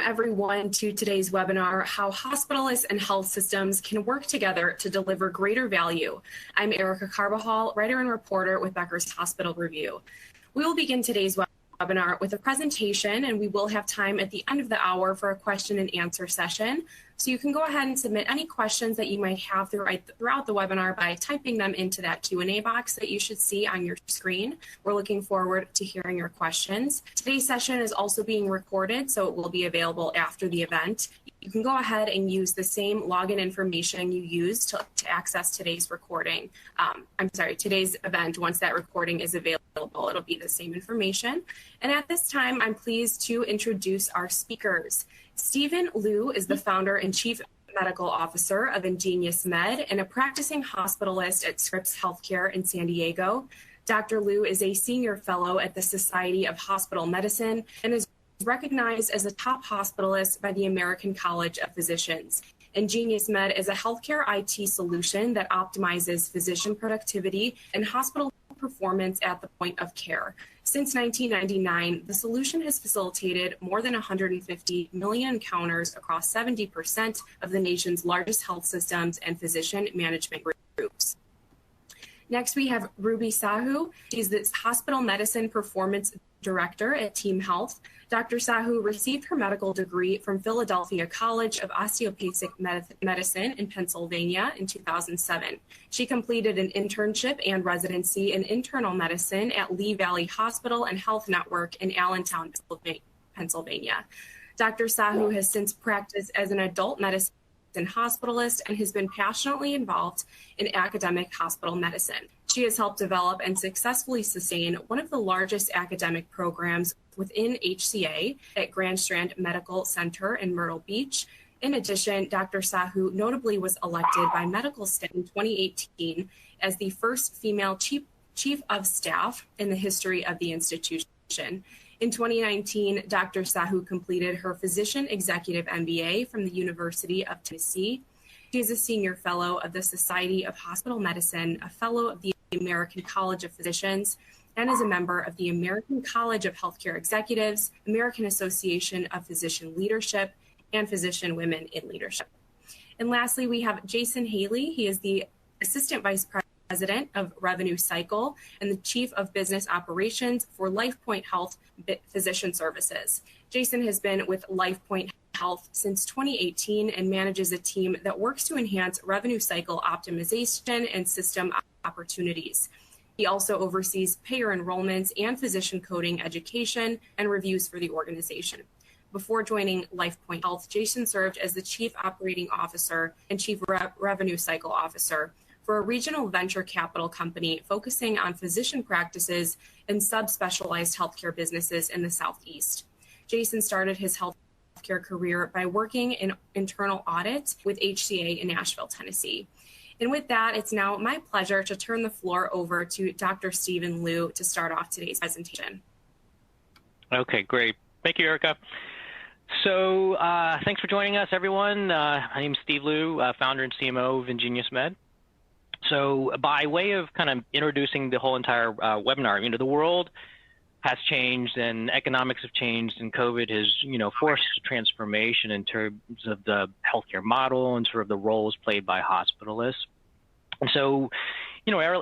everyone to today's webinar, How Hospitalists and Health Systems Can Work Together to Deliver Greater Value. I'm Erica Carbajal, writer and reporter with Becker's Hospital Review. We will begin today's webinar with a presentation, and we will have time at the end of the hour for a question and answer session. So you can go ahead and submit any questions that you might have throughout the webinar by typing them into that Q&A box that you should see on your screen. We're looking forward to hearing your questions. Today's session is also being recorded, so it will be available after the event. You can go ahead and use the same login information you used to access today's recording. Today's event. Once that recording is available, it'll be the same information. And at this time, I'm pleased to introduce our speakers. Stephen Liu is the founder and chief medical officer of Ingenious Med and a practicing hospitalist at Scripps Healthcare in San Diego. Dr. Liu is a senior fellow at the Society of Hospital Medicine and is recognized as a top hospitalist by the American College of Physicians. Ingenious Med is a healthcare IT solution that optimizes physician productivity and hospital performance at the point of care. Since 1999, the solution has facilitated more than 150 million encounters across 70% of the nation's largest health systems and physician management groups. Next, we have Ruby Sahu. She's the Hospital Medicine Performance Director at Team Health. Dr. Sahu received her medical degree from Philadelphia College of Osteopathic Medicine in Pennsylvania in 2007. She completed an internship and residency in internal medicine at Lee Valley Hospital and Health Network in Allentown, Pennsylvania. Dr. Sahu has since practiced as an adult medicine hospitalist and has been passionately involved in academic hospital medicine. She has helped develop and successfully sustain one of the largest academic programs within HCA at Grand Strand Medical Center in Myrtle Beach. In addition, Dr. Sahu notably was elected by medical staff in 2018 as the first female chief of staff in the history of the institution. In 2019, Dr. Sahu completed her Physician Executive MBA from the University of Tennessee. She is a senior fellow of the Society of Hospital Medicine, a fellow of the American College of Physicians, and is a member of the American College of Healthcare Executives, American Association of Physician Leadership, and Physician Women in Leadership. And lastly, we have Jason Haley. He is the Assistant Vice President of Revenue Cycle and the Chief of Business Operations for LifePoint Health Physician Services. Jason has been with LifePoint Health since 2018 and manages a team that works to enhance revenue cycle optimization and system opportunities. He also oversees payer enrollments and physician coding education and reviews for the organization. Before joining LifePoint Health, Jason served as the Chief Operating Officer and Chief Revenue Cycle Officer for a regional venture capital company focusing on physician practices and subspecialized healthcare businesses in the Southeast. Jason started his healthcare career by working in internal audit with HCA in Nashville, Tennessee. And with that, it's now my pleasure to turn the floor over to Dr. Stephen Liu to start off today's presentation. Okay, great. Thank you, Erica. So thanks for joining us, everyone. My name is Steve Liu, founder and CMO of Ingenious Med. So by way of kind of introducing the whole entire webinar, the world has changed and economics have changed, and COVID has, forced a transformation in terms of the healthcare model and sort of the roles played by hospitalists. And so,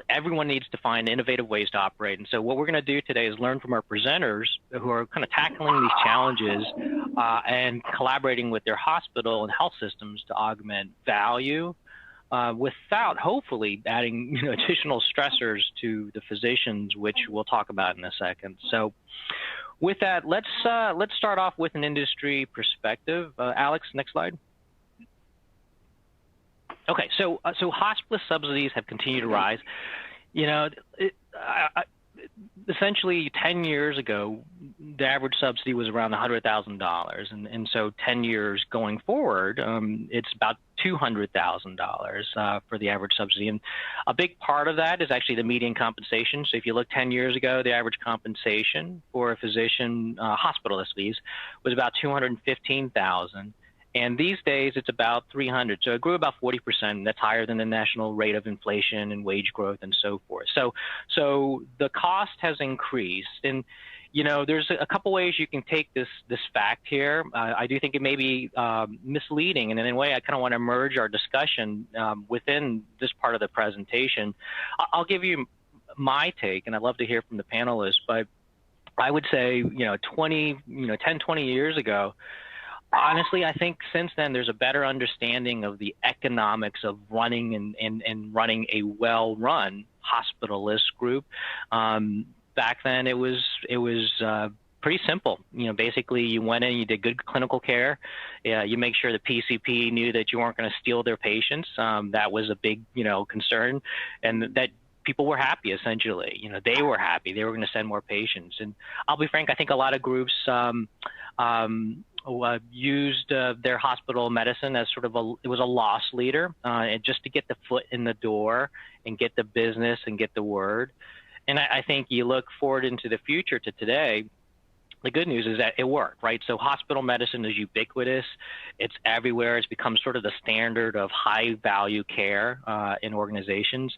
everyone needs to find innovative ways to operate. And so what we're going to do today is learn from our presenters who are kind of tackling these challenges and collaborating with their hospital and health systems to augment value without hopefully adding additional stressors to the physicians, which we'll talk about in a second. So with that, let's start off with an industry perspective. Alex, next slide. Okay, so hospice subsidies have continued to rise. Essentially 10 years ago, the average subsidy was around $100,000, and so 10 years going forward, it's about $200,000 for the average subsidy. And a big part of that is actually the median compensation. So if you look 10 years ago, the average compensation for a physician, hospitalist fees, was about $215,000. And these days, it's about 300. So it grew about 40%. That's higher than the national rate of inflation and wage growth and so forth. So the cost has increased. And there's a couple ways you can take this fact here. I do think it may be misleading, and in a way I kind of want to merge our discussion within this part of the presentation. I'll give you my take, and I'd love to hear from the panelists, but I would say, 10, 20 years ago, honestly, I think since then there's a better understanding of the economics of running and running a well-run hospitalist group. Back then, it was pretty simple. Basically, you went in, you did good clinical care. You make sure the PCP knew that you weren't going to steal their patients. That was a big, concern, and that people were happy. Essentially, they were happy. They were going to send more patients. And I'll be frank, I think a lot of groups used their hospital medicine as sort of it was a loss leader, and just to get the foot in the door and get the business and get the word. And I think you look forward into the future to today, the good news is that it worked, right? So hospital medicine is ubiquitous. It's everywhere. It's become sort of the standard of high value care in organizations.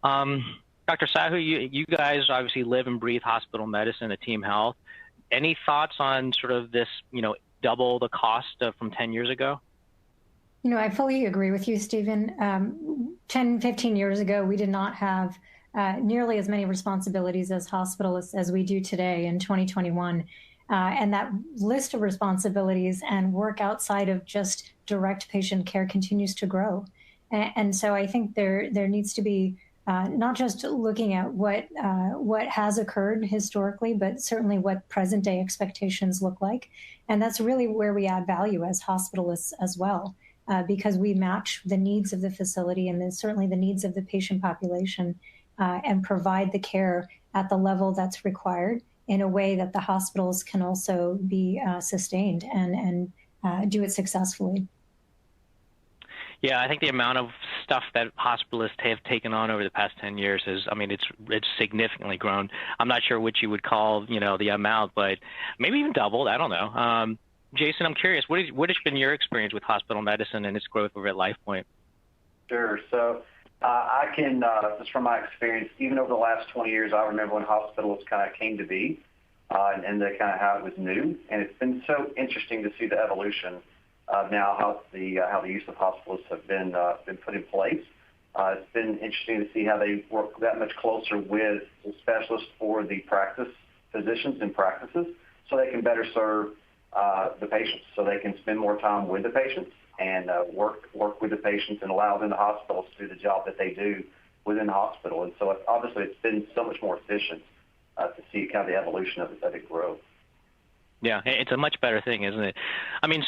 Dr. Sahu, you guys obviously live and breathe hospital medicine at Team Health. Any thoughts on sort of this, double the cost from 10 years ago? I fully agree with you, Stephen. 10, 15 years ago, we did not have nearly as many responsibilities as hospitalists as we do today in 2021. And that list of responsibilities and work outside of just direct patient care continues to grow. And so I think there needs to be not just looking at what has occurred historically, but certainly what present day expectations look like. And that's really where we add value as hospitalists as well, because we match the needs of the facility and certainly the needs of the patient population, and provide the care at the level that's required in a way that the hospitals can also be sustained and do it successfully. Yeah, I think the amount of stuff that hospitalists have taken on over the past 10 years it's significantly grown. I'm not sure what you would call, the amount, but maybe even doubled. I don't know. Jason, I'm curious, what has been your experience with hospital medicine and its growth over at LifePoint? Sure. So I can, just from my experience, even over the last 20 years, I remember when hospitals kind of came to be, and the kind of how it was new. And it's been so interesting to see the evolution of now how the use of hospitalists have been put in place. It's been interesting to see how they work that much closer with the specialists or the practice physicians and practices, so they can better serve the patients, so they can spend more time with the patients and work with the patients and allow them the hospitals to do the job that they do within the hospital. And so obviously it's been so much more efficient to see kind of the evolution of it grow. Yeah, it's a much better thing, isn't it?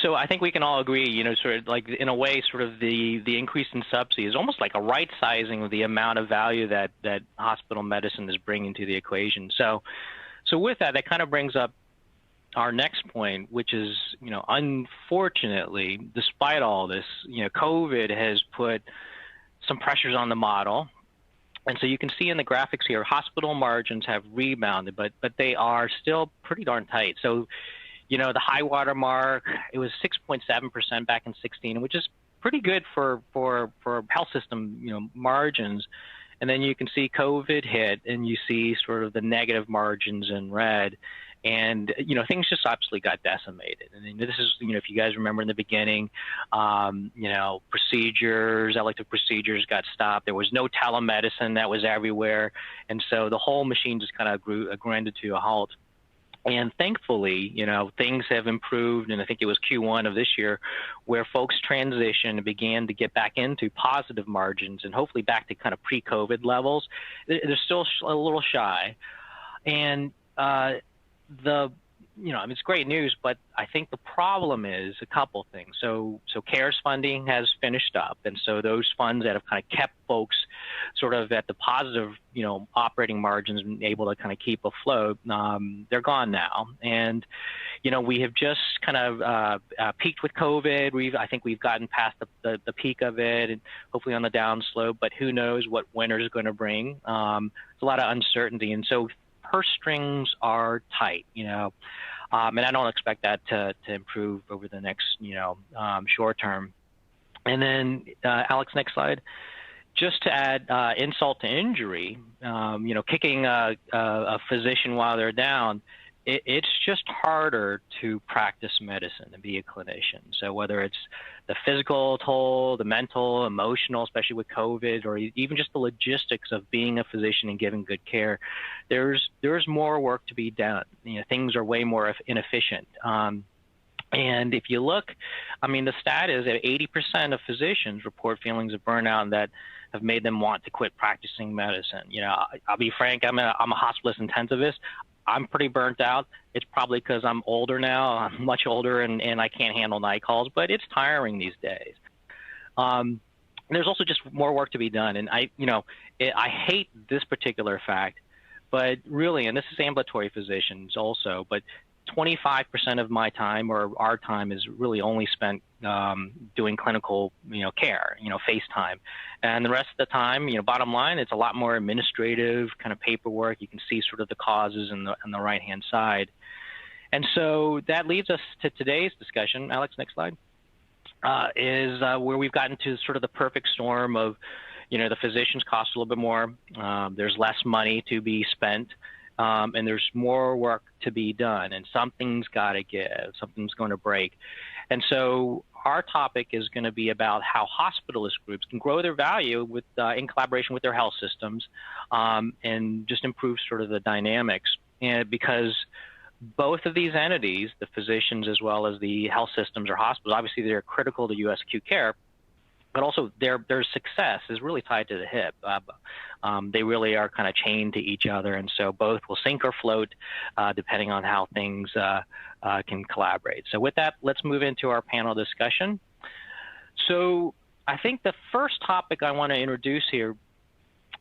So I think we can all agree, sort of like in a way, sort of the increase in subsidy is almost like a right sizing of the amount of value that hospital medicine is bringing to the equation. So with that kind of brings up our next point, which is, unfortunately, despite all this, COVID has put some pressures on the model. And so you can see in the graphics here, hospital margins have rebounded, but they are still pretty darn tight. So, the high water mark, it was 6.7% back in 16, which is pretty good for health system, margins. And then you can see COVID hit, and you see sort of the negative margins in red. And, things just absolutely got decimated. And this is, if you guys remember in the beginning, procedures, elective procedures got stopped. There was no telemedicine that was everywhere. And so the whole machine just kind of grinded to a halt. And thankfully, things have improved. And I think it was Q1 of this year where folks transitioned and began to get back into positive margins and hopefully back to kind of pre-COVID levels. They're still a little shy. And, it's great news, but I think the problem is a couple things. So CARES funding has finished up, and so those funds that have kind of kept folks sort of at the positive, operating margins and able to kind of keep afloat, they're gone now. And, we have just kind of peaked with COVID. I think we've gotten past the peak of it, and hopefully on the downslope, but who knows what winter is going to bring. There's a lot of uncertainty, and so purse strings are tight, and I don't expect that to improve over the next, short term. And then, Alex, next slide. Just to add insult to injury, kicking a physician while they're down, it's just harder to practice medicine and be a clinician. So whether it's the physical toll, the mental, emotional, especially with COVID, or even just the logistics of being a physician and giving good care, there's more work to be done. Things are way more inefficient. And if you look, the stat is that 80% of physicians report feelings of burnout and that have made them want to quit practicing medicine. I'll be frank, I'm a hospitalist intensivist. I'm pretty burnt out. It's probably because I'm older now. I'm much older and I can't handle night calls, but it's tiring these days. There's also just more work to be done. And I hate this particular fact, but really, and this is ambulatory physicians also, but 25% of my time or our time is really only spent doing clinical, care, FaceTime. And the rest of the time, bottom line, it's a lot more administrative kind of paperwork. You can see sort of the causes on the right-hand side. And so that leads us to today's discussion. Alex, next slide, is where we've gotten to sort of the perfect storm of, the physicians cost a little bit more. There's less money to be spent. And there's more work to be done, and something's got to give, something's going to break. And so our topic is going to be about how hospitalist groups can grow their value with, in collaboration with their health systems, and just improve sort of the dynamics. And because both of these entities, the physicians as well as the health systems or hospitals, obviously they're critical to U.S. acute care, but also their success is really tied to the hip. They really are kind of chained to each other, and so both will sink or float depending on how things can collaborate. So with that, let's move into our panel discussion. So I think the first topic I want to introduce here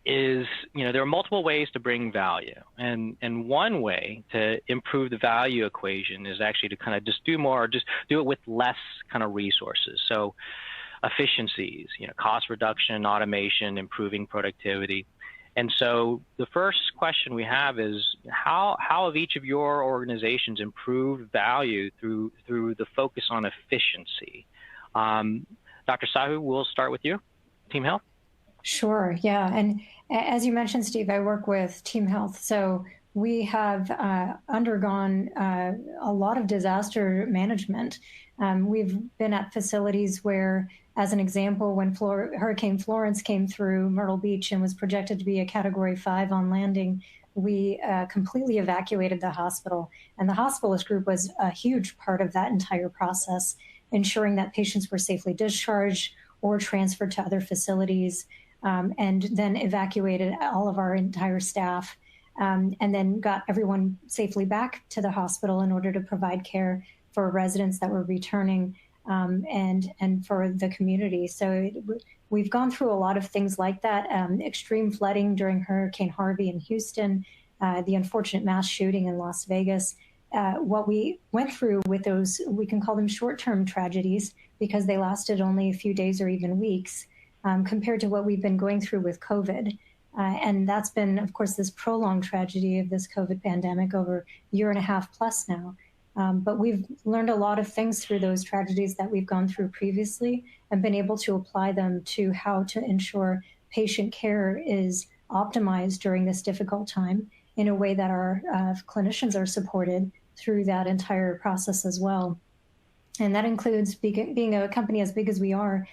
is, there are multiple ways to bring value, and one way to improve the value equation is actually to kind of just do more, or just do it with less kind of resources. So efficiencies, cost reduction, automation, improving productivity. And so the first question we have is, how have each of your organizations improved value through the focus on efficiency? Dr. Sahu, we'll start with you, Team Health. Sure, yeah. And as you mentioned, Steve, I work with Team Health. So we have undergone a lot of disaster management. We've been at facilities where, as an example, when Hurricane Florence came through Myrtle Beach and was projected to be a Category 5 on landing, we completely evacuated the hospital. And the hospitalist group was a huge part of that entire process, ensuring that patients were safely discharged or transferred to other facilities, and then evacuated all of our entire staff, and then got everyone safely back to the hospital in order to provide care for residents that were returning, and for the community. So we've gone through a lot of things like that. Extreme flooding during Hurricane Harvey in Houston, the unfortunate mass shooting in Las Vegas. What we went through with those, we can call them short-term tragedies because they lasted only a few days or even weeks, compared to what we've been going through with COVID. And that's been, of course, this prolonged tragedy of this COVID pandemic over a year and a half plus now. But we've learned a lot of things through those tragedies that we've gone through previously and been able to apply them to how to ensure patient care is optimized during this difficult time in a way that our clinicians are supported through that entire process as well. And that includes being a company as big as we are,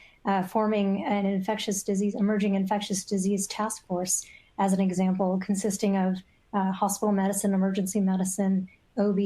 forming an emerging infectious disease task force, as an example, consisting of hospital medicine, emergency medicine, OB,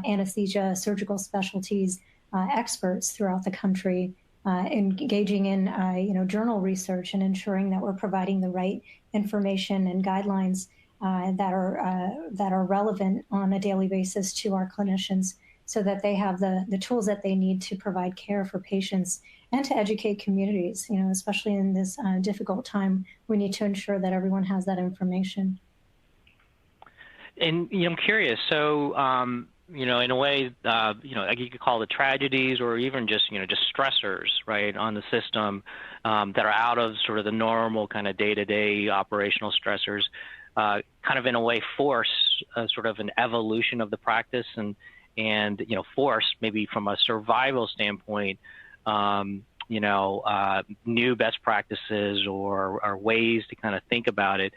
anesthesia, surgical specialties, experts throughout the country, engaging in journal research and ensuring that we're providing the right information and guidelines that are relevant on a daily basis to our clinicians, so that they have the tools that they need to provide care for patients and to educate communities. Especially in this difficult time, we need to ensure that everyone has that information. And I'm curious. So, in a way, like you could call the tragedies, or even just stressors, right, on the system that are out of sort of the normal kind of day-to-day operational stressors, kind of in a way force sort of an evolution of the practice, and force maybe from a survival standpoint new best practices or ways to kind of think about it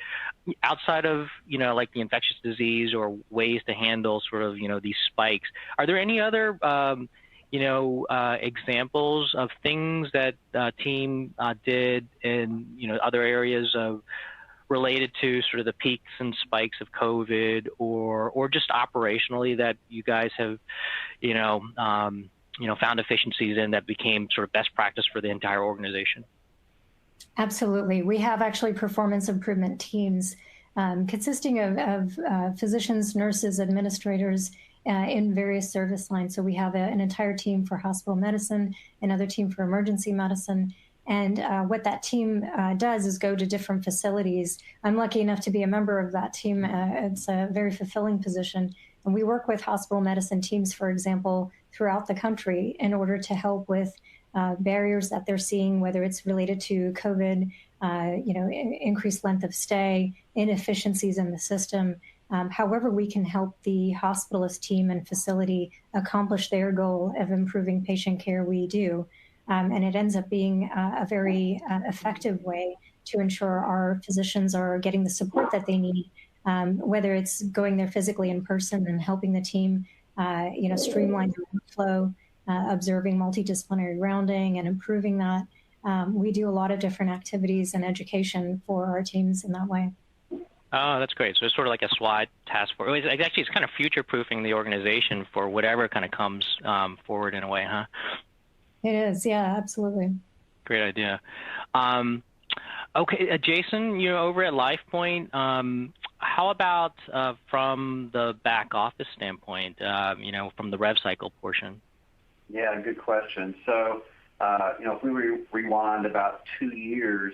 outside of, like the infectious disease or ways to handle sort of, these spikes? Are there any other, examples of things that team did in, other areas of related to sort of the peaks and spikes of COVID or just operationally that you guys have, found efficiencies in that became sort of best practice for the entire organization? Absolutely. We have actually performance improvement teams consisting of physicians, nurses, administrators in various service lines. So we have an entire team for hospital medicine, another team for emergency medicine. And what that team does is go to different facilities. I'm lucky enough to be a member of that team. It's a very fulfilling position. And we work with hospital medicine teams, for example, throughout the country in order to help with barriers that they're seeing, whether it's related to COVID, increased length of stay, inefficiencies in the system. However, we can help the hospitalist team and facility accomplish their goal of improving patient care, we do. And it ends up being a very effective way to ensure our physicians are getting the support that they need, whether it's going there physically in person and helping the team, streamline the workflow, observing multidisciplinary rounding and improving that. We do a lot of different activities and education for our teams in that way. Oh, that's great. So it's sort of like a SWAT task force. Actually, it's kind of future-proofing the organization for whatever kind of comes forward in a way, huh? It is, yeah, absolutely. Great idea. Okay, Jason, over at LifePoint, how about from the back office standpoint, from the Rev Cycle portion? Yeah, good question. So, if we rewind about 2 years,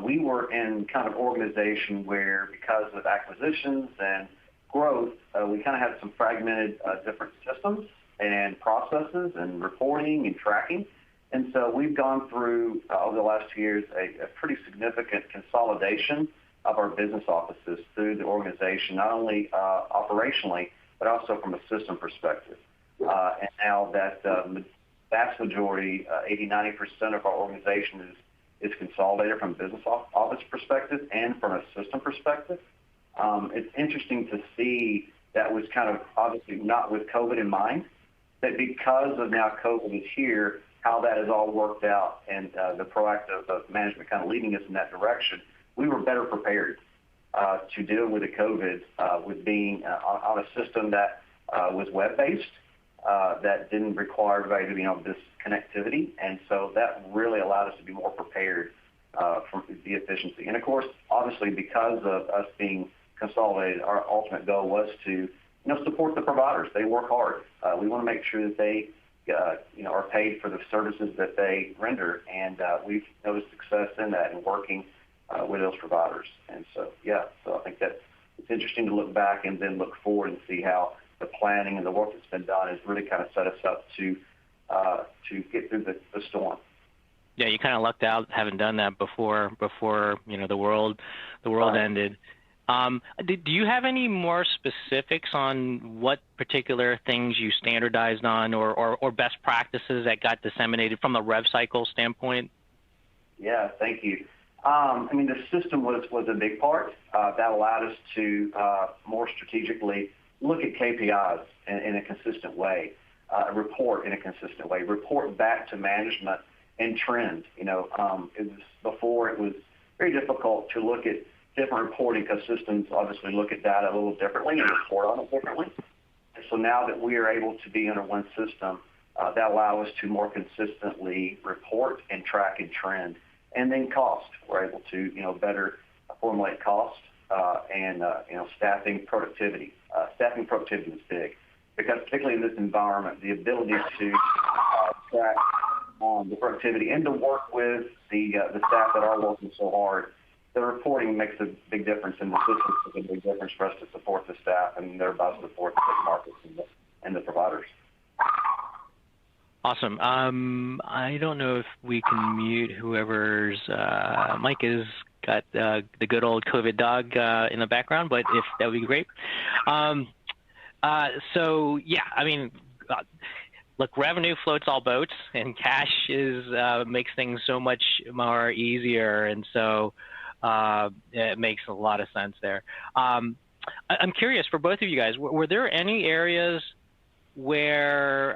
we were in kind of organization where, because of acquisitions and growth, we kind of had some fragmented different systems and processes and reporting and tracking. And so we've gone through, over the last 2 years, a pretty significant consolidation of our business offices through the organization, not only operationally, but also from a system perspective. And now that the vast majority, 80-90% of our organization is consolidated from a business office perspective and from a system perspective. It's interesting to see that was kind of obviously not with COVID in mind, that because of now COVID is here, how that has all worked out and the proactive management kind of leading us in that direction, we were better prepared to deal with the COVID with being on a system that was web-based, that didn't require everybody to be on this connectivity. And so that really allowed us to be more prepared for the efficiency. And of course, obviously, because of us being consolidated, our ultimate goal was to support the providers. They work hard. We want to make sure that they are paid for the services that they render, and we've noticed success in that in working with those providers. And so, so I think that it's interesting to look back and then look forward and see how the planning and the work that's been done has really kind of set us up to get through the storm. Yeah, you kind of lucked out having done that before the world ended. Do you have any more specifics on what particular things you standardized on or best practices that got disseminated from a Rev Cycle standpoint? Yeah, thank you. The system was a big part. That allowed us to more strategically look at KPIs in a consistent way, report in a consistent way, report back to management and trend. Before it was very difficult to look at different reporting because systems obviously look at data a little differently and report on it differently. And so now that we are able to be under one system, that allows us to more consistently report and track and trend. And then cost. We're able to, better formulate cost and staffing productivity. Staffing productivity is big because particularly in this environment, the ability to track the productivity and to work with the staff that are working so hard, the reporting makes a big difference, and the system makes a big difference for us to support the staff and thereby support the markets and the providers. Awesome. I don't know if we can mute whoever's mic has got the good old COVID dog in the background, but if that would be great. look, revenue floats all boats, and cash makes things so much more easier, and so it makes a lot of sense there. I'm curious for both of you guys, were there any areas where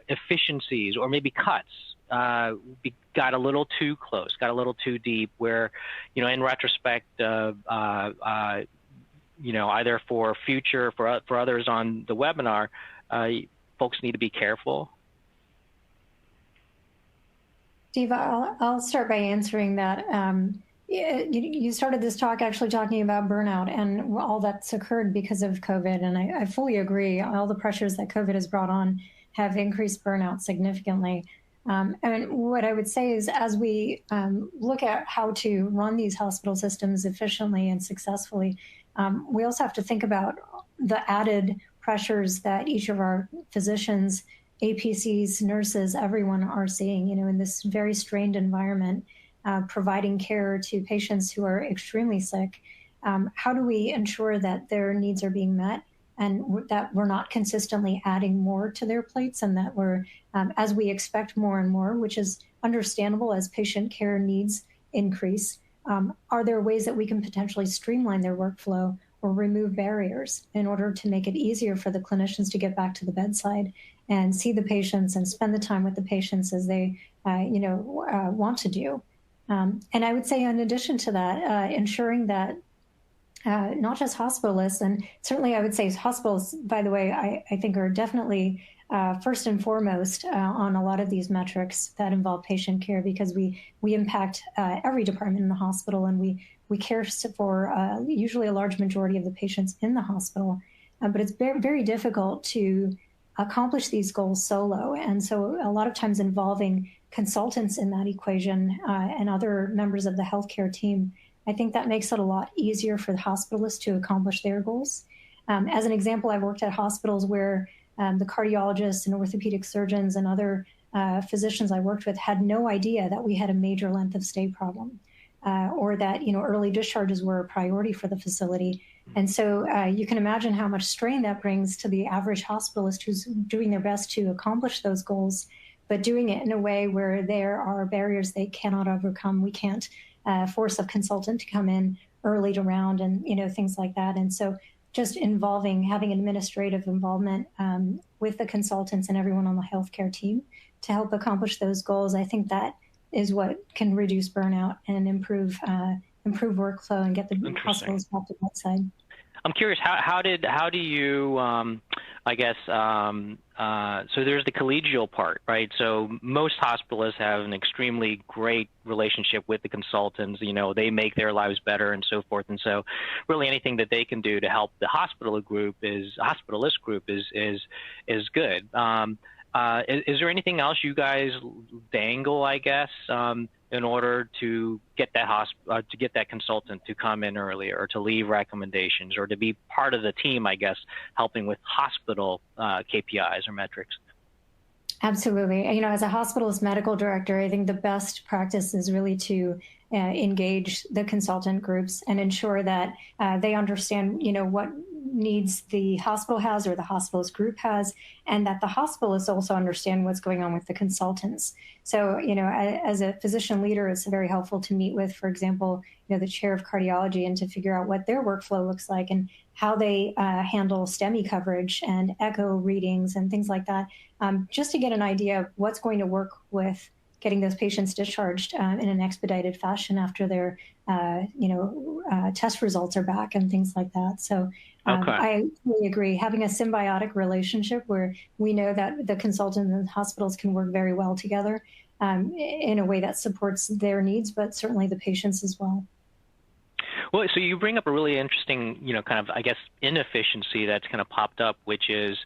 efficiencies or maybe cuts got a little too close, got a little too deep, where in retrospect, either for future for others on the webinar, folks need to be careful? Steve, I'll start by answering that. You started this talk actually talking about burnout and all that's occurred because of COVID, and I fully agree. All the pressures that COVID has brought on have increased burnout significantly. And what I would say is, as we look at how to run these hospital systems efficiently and successfully, we also have to think about the added pressures that each of our physicians, APCs, nurses, everyone are seeing, in this very strained environment, providing care to patients who are extremely sick. How do we ensure that their needs are being met and that we're not consistently adding more to their plates, and that we're, as we expect more and more, which is understandable as patient care needs increase, are there ways that we can potentially streamline their workflow or remove barriers in order to make it easier for the clinicians to get back to the bedside and see the patients and spend the time with the patients as they, want to do. And I would say, in addition to that, ensuring that not just hospitalists, and certainly I would say hospitals, by the way, I think are definitely first and foremost on a lot of these metrics that involve patient care, because we impact every department in the hospital, and we care for usually a large majority of the patients in the hospital. But it's very, very difficult to accomplish these goals solo. And so a lot of times involving consultants in that equation and other members of the healthcare team, I think that makes it a lot easier for the hospitalists to accomplish their goals. As an example, I've worked at hospitals where the cardiologists and orthopedic surgeons and other physicians I worked with had no idea that we had a major length of stay problem, or that early discharges were a priority for the facility. And so you can imagine how much strain that brings to the average hospitalist who's doing their best to accomplish those goals, but doing it in a way where there are barriers they cannot overcome. We can't force a consultant to come in early to round and things like that. And so just having administrative involvement with the consultants and everyone on the healthcare team to help accomplish those goals, I think that is what can reduce burnout and improve workflow and get the hospitals back to the bedside. I'm curious, how do you, so there's the collegial part, right? So most hospitalists have an extremely great relationship with the consultants. They make their lives better and so forth. And so really anything that they can do to help the hospitalist group is good. Is there anything else you guys dangle, in order to get that consultant to come in earlier, or to leave recommendations, or to be part of the team, helping with hospital KPIs or metrics? Absolutely. As a hospitalist medical director, I think the best practice is really to engage the consultant groups and ensure that they understand, what needs the hospital has or the hospitalist group has, and that the hospitalists also understand what's going on with the consultants. So, as a physician leader, it's very helpful to meet with, for example, the chair of cardiology, and to figure out what their workflow looks like and how they handle STEMI coverage and echo readings and things like that, just to get an idea of what's going to work with getting those patients discharged in an expedited fashion after their, test results are back and things like that. So I really agree. Having a symbiotic relationship where we know that the consultants and the hospitals can work very well together in a way that supports their needs, but certainly the patients as well. Well, so you bring up a really interesting, inefficiency that's kind of popped up, which is,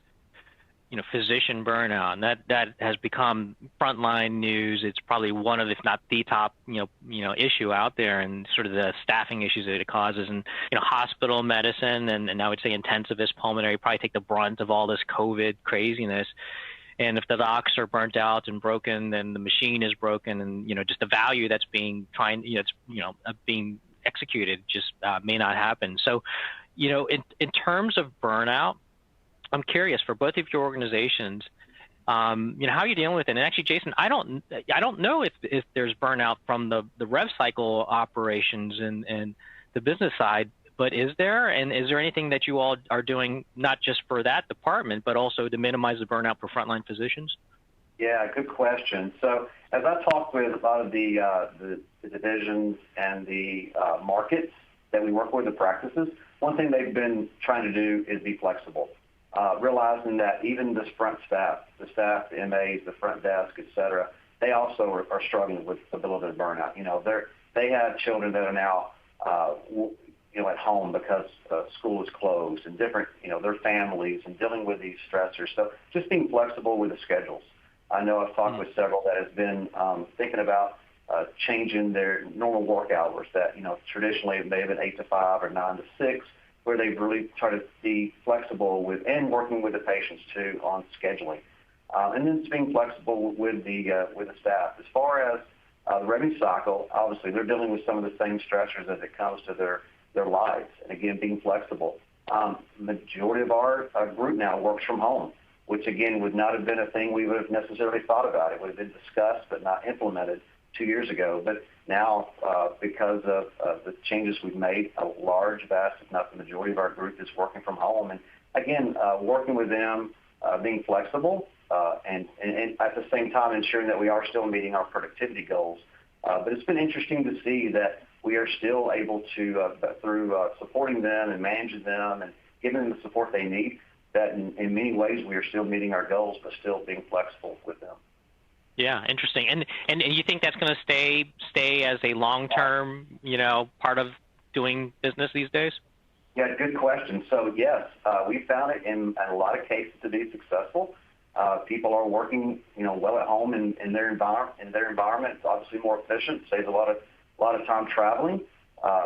physician burnout, and that has become frontline news. It's probably one of, if not the top, issue out there, and sort of the staffing issues that it causes. And hospital medicine and I would say intensivist pulmonary probably take the brunt of all this COVID craziness. And if the docs are burnt out and broken, then the machine is broken, and just the value that's being being executed just may not happen. So, in terms of burnout, I'm curious for both of your organizations, how are you dealing with it? And actually, Jason, I don't know if there's burnout from the Rev Cycle operations and the business side, but is there? And is there anything that you all are doing, not just for that department, but also to minimize the burnout for frontline physicians? Yeah, good question. So as I talk with a lot of the divisions and the markets that we work with, the practices, one thing they've been trying to do is be flexible, realizing that even this front staff, the MAs, the front desk, et cetera, they also are struggling with a little bit of burnout. They have children that are now at home because school is closed, and different, their families, and dealing with these stressors. So just being flexible with the schedules. I know I've talked with several that has been thinking about changing their normal work hours that, traditionally it may have been 8 to 5 or 9 to 6, where they really try to be flexible with and working with the patients too on scheduling. And then just being flexible with the staff. As far as the revenue cycle, obviously they're dealing with some of the same stressors as it comes to their lives. And again, being flexible. Majority of our group now works from home, which again would not have been a thing we would have necessarily thought about. It would have been discussed but not implemented 2 years ago. But now, because of the changes we've made, a vast, if not the majority of our group is working from home. And again, working with them, being flexible, and at the same time ensuring that we are still meeting our productivity goals. But it's been interesting to see that we are still able to, through supporting them and managing them and giving them the support they need, that in many ways we are still meeting our goals, but still being flexible with them. Yeah, interesting. And you think that's going to stay as a long-term, part of doing business these days? Yeah, good question. So yes, we found it in a lot of cases to be successful. People are working, well at home in their environment. It's obviously more efficient, saves a lot of time traveling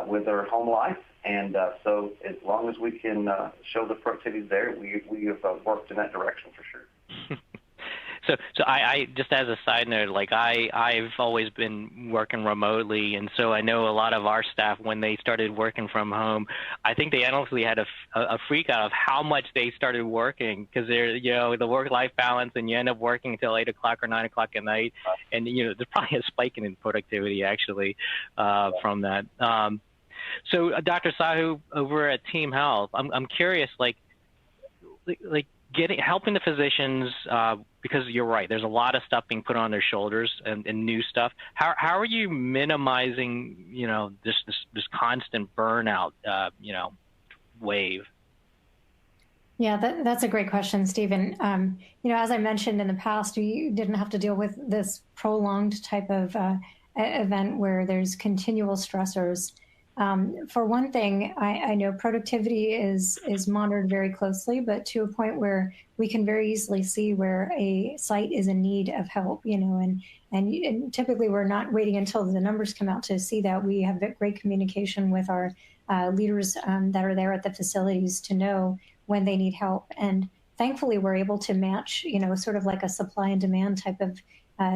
with their home life. And so as long as we can show the productivity there, we have worked in that direction for sure. So I just as a side note, I've always been working remotely, and so I know a lot of our staff, when they started working from home, I think they honestly had a freak out of how much they started working, because they're, the work-life balance, and you end up working until 8 o'clock or 9 o'clock at night, and there's probably a spike in productivity actually from that. So Dr. Sahu over at Team Health, I'm curious, helping the physicians, because you're right, there's a lot of stuff being put on their shoulders and new stuff. How are you minimizing, this constant burnout, wave? Yeah, that's a great question, Stephen. As I mentioned in the past, we didn't have to deal with this prolonged type of event where there's continual stressors. For one thing, I know productivity is monitored very closely, but to a point where we can very easily see where a site is in need of help, and typically we're not waiting until the numbers come out to see that. We have great communication with our leaders that are there at the facilities to know when they need help. And thankfully, we're able to match, sort of like a supply and demand type of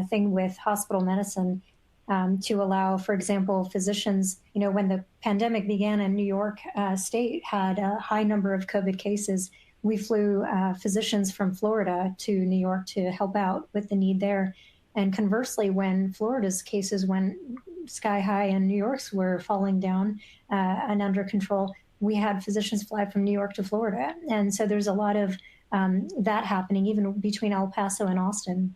thing with hospital medicine. To allow, for example, physicians, when the pandemic began in New York State had a high number of COVID cases, we flew physicians from Florida to New York to help out with the need there. And conversely, when Florida's cases went sky high and New York's were falling down and under control, we had physicians fly from New York to Florida. And so there's a lot of that happening, even between El Paso and Austin.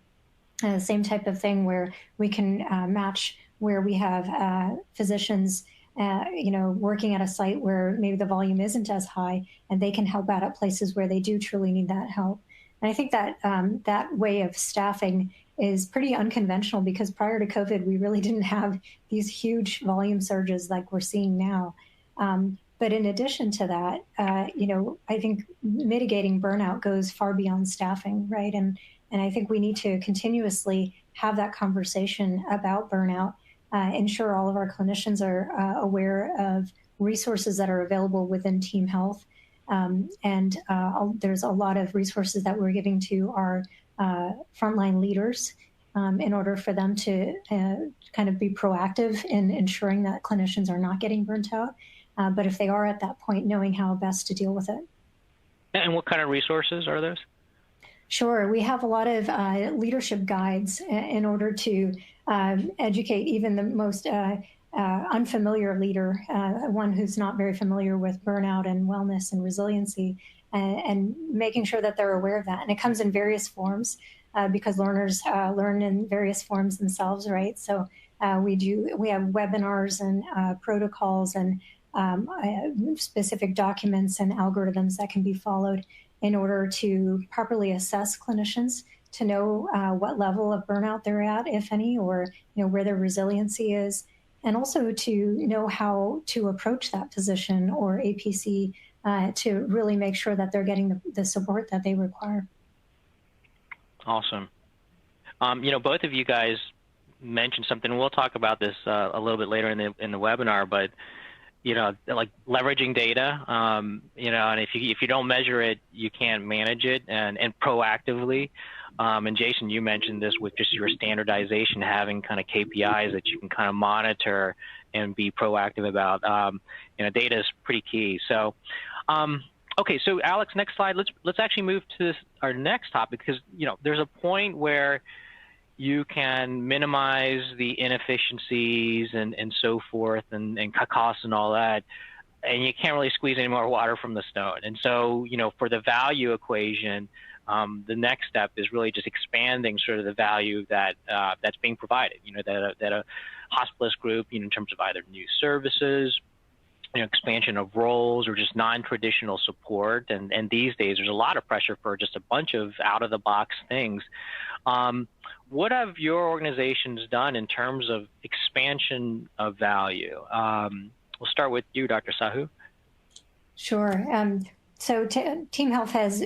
Same type of thing where we can match where we have physicians, working at a site where maybe the volume isn't as high, and they can help out at places where they do truly need that help. And I think that that way of staffing is pretty unconventional, because prior to COVID, we really didn't have these huge volume surges like we're seeing now. But in addition to that, I think mitigating burnout goes far beyond staffing, right? And I think we need to continuously have that conversation about burnout, ensure all of our clinicians are aware of resources that are available within Team Health. And there's a lot of resources that we're giving to our frontline leaders in order for them to kind of be proactive in ensuring that clinicians are not getting burnt out. But if they are at that point, knowing how best to deal with it. And what kind of resources are those? Sure. We have a lot of leadership guides in order to educate even the most unfamiliar leader, one who's not very familiar with burnout and wellness and resiliency, and making sure that they're aware of that. And it comes in various forms because learners learn in various forms themselves, right? So we have webinars and protocols and specific documents and algorithms that can be followed in order to properly assess clinicians, to know what level of burnout they're at, if any, or where their resiliency is, and also to know how to approach that physician or APC to really make sure that they're getting the support that they require. Awesome. Both of you guys mentioned something. We'll talk about this a little bit later in the webinar, but like leveraging data, and if you don't measure it, you can't manage it, and proactively. And Jason, you mentioned this with just your standardization, having kind of KPIs that you can kind of monitor and be proactive about. Data is pretty key. So, okay, so Alex, next slide. Let's actually move to our next topic, because there's a point where you can minimize the inefficiencies and so forth and cut costs and all that, and you can't really squeeze any more water from the stone. And so, for the value equation, the next step is really just expanding sort of the value that that's being provided, that a hospitalist group, in terms of either new services, expansion of roles, or just non-traditional support. And these days, there's a lot of pressure for just a bunch of out-of-the-box things. What have your organizations done in terms of expansion of value? We'll start with you, Dr. Sahu. Sure. So Team Health has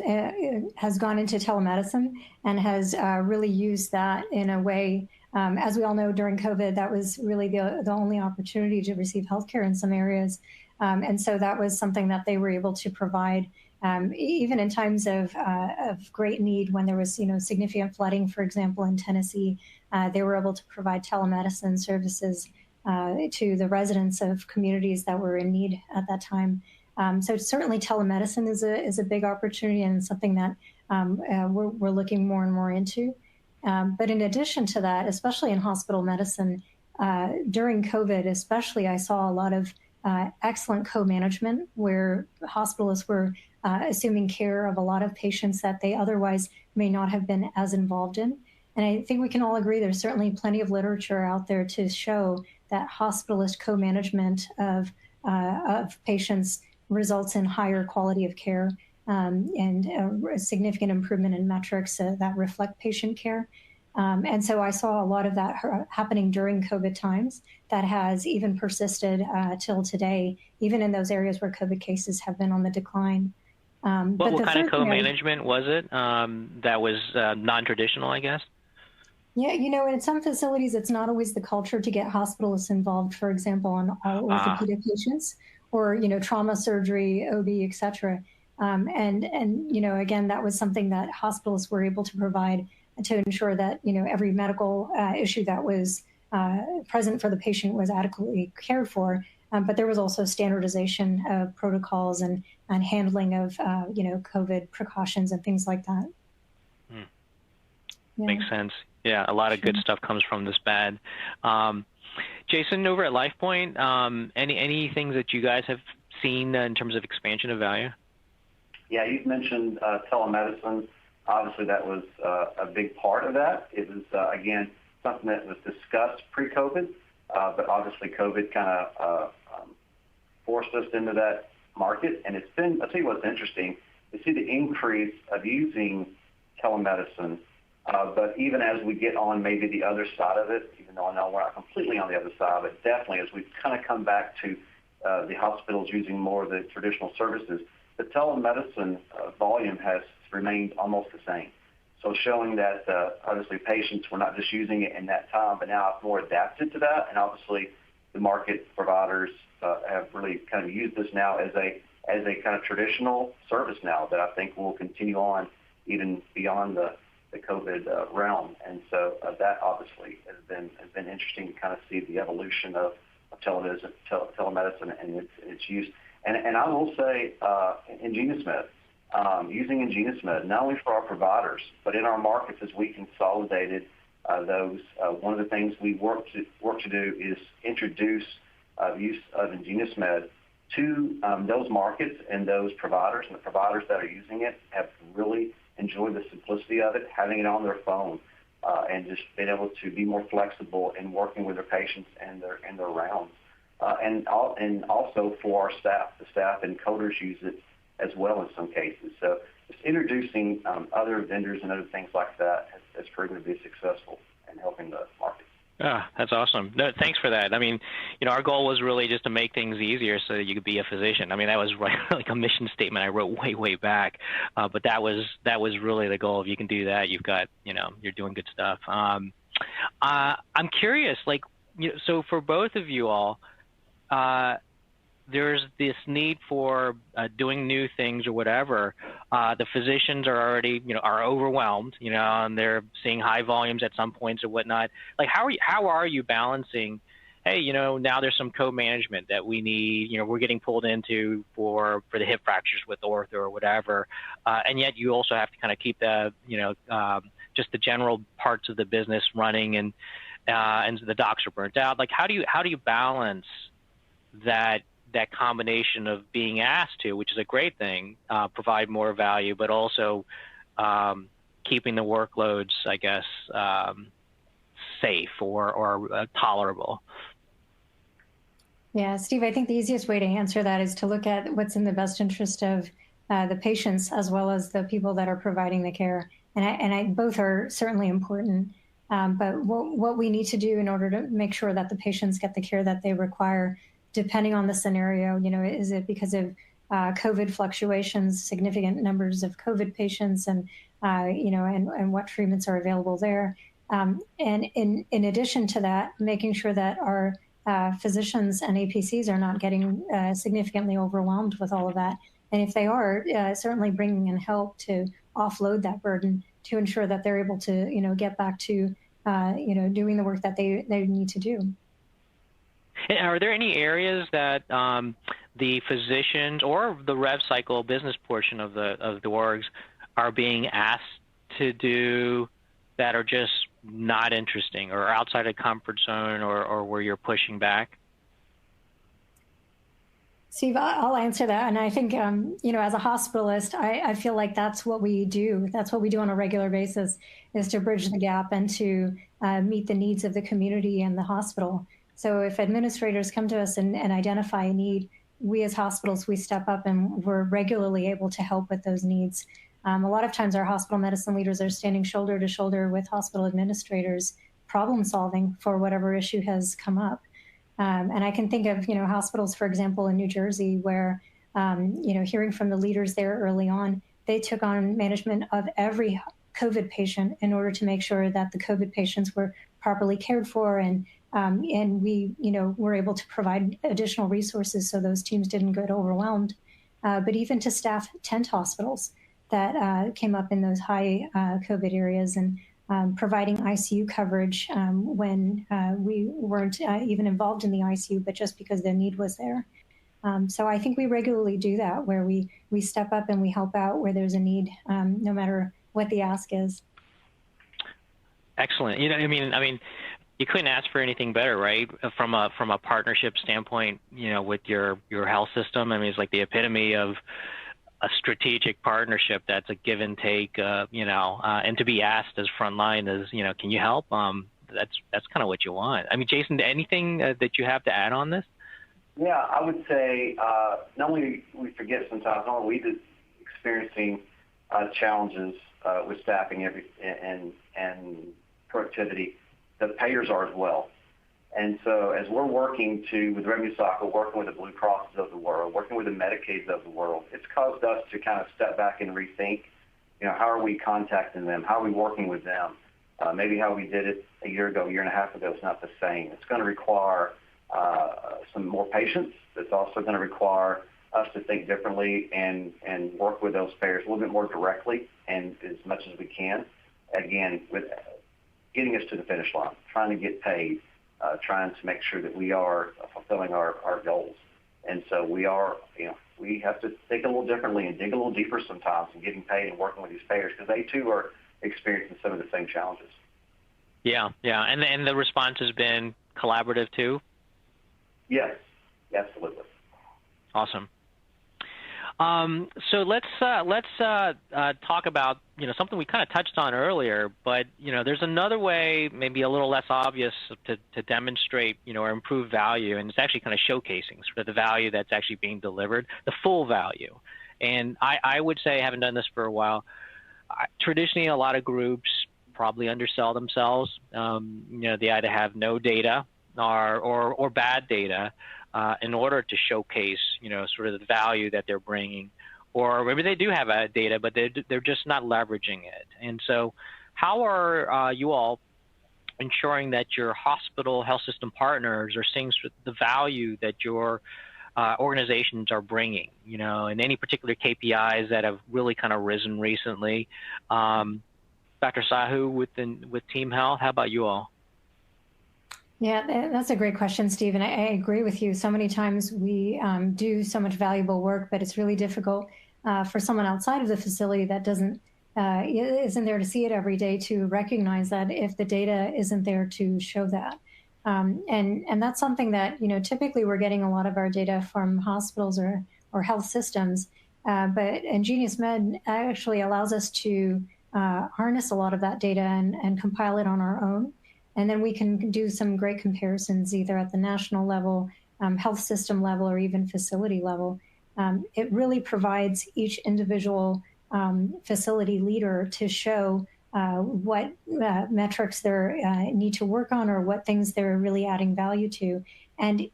gone into telemedicine and has really used that in a way. As we all know, during COVID, that was really the only opportunity to receive healthcare in some areas. And so that was something that they were able to provide, even in times of great need, when there was significant flooding, for example, in Tennessee. They were able to provide telemedicine services to the residents of communities that were in need at that time. So certainly telemedicine is a big opportunity and something that we're looking more and more into. But in addition to that, especially in hospital medicine, during COVID especially, I saw a lot of excellent co-management where hospitalists were assuming care of a lot of patients that they otherwise may not have been as involved in. And I think we can all agree there's certainly plenty of literature out there to show that hospitalist co-management of patients results in higher quality of care and a significant improvement in metrics that reflect patient care. And so I saw a lot of that happening during COVID times that has even persisted till today, even in those areas where COVID cases have been on the decline. What kind of co-management was it that was non-traditional, I guess? Yeah, in some facilities, it's not always the culture to get hospitalists involved, for example, on all orthopedic patients or, trauma surgery, OB, et cetera. And again, that was something that hospitalists were able to provide to ensure that, every medical issue that was present for the patient was adequately cared for. But there was also standardization of protocols and handling of, COVID precautions and things like that. Yeah. Makes sense. Yeah, a lot of good stuff comes from this bad. Jason, over at LifePoint, any things that you guys have seen in terms of expansion of value? Yeah, you've mentioned telemedicine. Obviously, that was a big part of that. It was, again, something that was discussed pre-COVID, but obviously COVID kind of forced us into that market. And it's been, I'll tell you what's interesting, to see the increase of using telemedicine. But even as we get on maybe the other side of it, even though I know we're not completely on the other side, but definitely as we kind of come back to the hospitals using more of the traditional services, the telemedicine volume has remained almost the same. So showing that obviously patients were not just using it in that time, but now more adapted to that. And obviously the market providers have really kind of used this now as a kind of traditional service now that I think will continue on even beyond the COVID realm. And so that obviously has been interesting to kind of see the evolution of telemedicine and its use. And I will say, IngeniousMed using IngeniousMed, not only for our providers, but in our markets as we consolidated those. One of the things we work to do is introduce use of IngeniousMed to those markets and those providers, and the providers that are using it have really enjoyed the simplicity of it, having it on their phone, and just being able to be more flexible in working with their patients and their rounds. And also for our staff. The staff and coders use it as well in some cases. So just introducing other vendors and other things like that has proven to be successful in helping the market. Ah, that's awesome. No, thanks for that. I mean, our goal was really just to make things easier so that you could be a physician. I mean, that was like a mission statement I wrote way back. But that was really the goal. If you can do that, you've got, you're doing good stuff. I'm curious, so for both of you all, there's this need for doing new things or whatever. The physicians are already, are overwhelmed, and they're seeing high volumes at some points or whatnot. Like, how are you balancing, hey, now there's some co-management that we need, we're getting pulled into for the hip fractures with ortho or whatever, and yet you also have to kind of keep the, just the general parts of the business running, and the docs are burnt out. Like, how do you balance that combination of being asked to, which is a great thing, provide more value, but also keeping the workloads, I guess, safe or tolerable? Yeah, Steve, I think the easiest way to answer that is to look at what's in the best interest of the patients as well as the people that are providing the care. And both are certainly important. But what we need to do in order to make sure that the patients get the care that they require, depending on the scenario, is it because of COVID fluctuations, significant numbers of COVID patients, and and what treatments are available there, and in addition to that, making sure that our physicians and APCs are not getting significantly overwhelmed with all of that, and if they are, certainly bringing in help to offload that burden to ensure that they're able to get back to doing the work that they need to do. And are there any areas that the physicians or the Rev Cycle business portion of the orgs are being asked to do that are just not interesting or outside of comfort zone, or where you're pushing back? Steve, I'll answer that. And I think, as a hospitalist, I feel like that's what we do. That's what we do on a regular basis, is to bridge the gap and to meet the needs of the community and the hospital. So if administrators come to us and identify a need, we as hospitals, we step up and we're regularly able to help with those needs. A lot of times our hospital medicine leaders are standing shoulder to shoulder with hospital administrators, problem solving for whatever issue has come up. And I can think of, hospitals, for example, in New Jersey, where, hearing from the leaders there early on, they took on management of every COVID patient in order to make sure that the COVID patients were properly cared for, and we, were able to provide additional resources so those teams didn't get overwhelmed. But even to staff tent hospitals that came up in those high COVID areas, and providing ICU coverage when we weren't even involved in the ICU, but just because the need was there. So I think we regularly do that, where we step up and we help out where there's a need, no matter what the ask is. Excellent. I mean, you couldn't ask for anything better, right? From a partnership standpoint, with your health system. I mean, it's like the epitome of a strategic partnership that's a give and take, and to be asked as frontline as, can you help? That's kind of what you want. I mean, Jason, anything that you have to add on this? Yeah, I would say not only we forget sometimes, not only we experiencing challenges with staffing and productivity, the payers are as well. And so as we're working with Rev Cycle, working with the Blue Crosses of the world, working with the Medicaids of the world, it's caused us to kind of step back and rethink, how are we contacting them? How are we working with them? Maybe how we did it a year ago, a year and a half ago is not the same. It's going to require some more patience. It's also going to require us to think differently and work with those payers a little bit more directly and as much as we can. Again, with getting us to the finish line, trying to get paid, trying to make sure that we are fulfilling our goals. And so we are, we have to think a little differently and dig a little deeper sometimes in getting paid and working with these payers, because they too are experiencing some of the same challenges. Yeah, and the response has been collaborative too? Yes, absolutely. Awesome. So let's talk about something we kind of touched on earlier, but there's another way, maybe a little less obvious, to demonstrate or improve value, and it's actually kind of showcasing sort of the value that's actually being delivered, the full value. And I would say, having done this for a while, traditionally a lot of groups probably undersell themselves. They either have no data or bad data in order to showcase, sort of the value that they're bringing, or maybe they do have data, but they're just not leveraging it. And so, how are you all ensuring that your hospital health system partners are seeing the value that your organizations are bringing? And any particular KPIs that have really kind of risen recently? Dr. Sahu with Team Health, how about you all? Yeah, that's a great question, Steve. And I agree with you. So many times we do so much valuable work, but it's really difficult for someone outside of the facility that isn't there to see it every day to recognize that if the data isn't there to show that. And that's something that, typically we're getting a lot of our data from hospitals or health systems. But Ingenious Med actually allows us to harness a lot of that data and compile it on our own. And then we can do some great comparisons either at the national level, health system level, or even facility level. It really provides each individual facility leader to show what metrics they need to work on, or what things they're really adding value to. And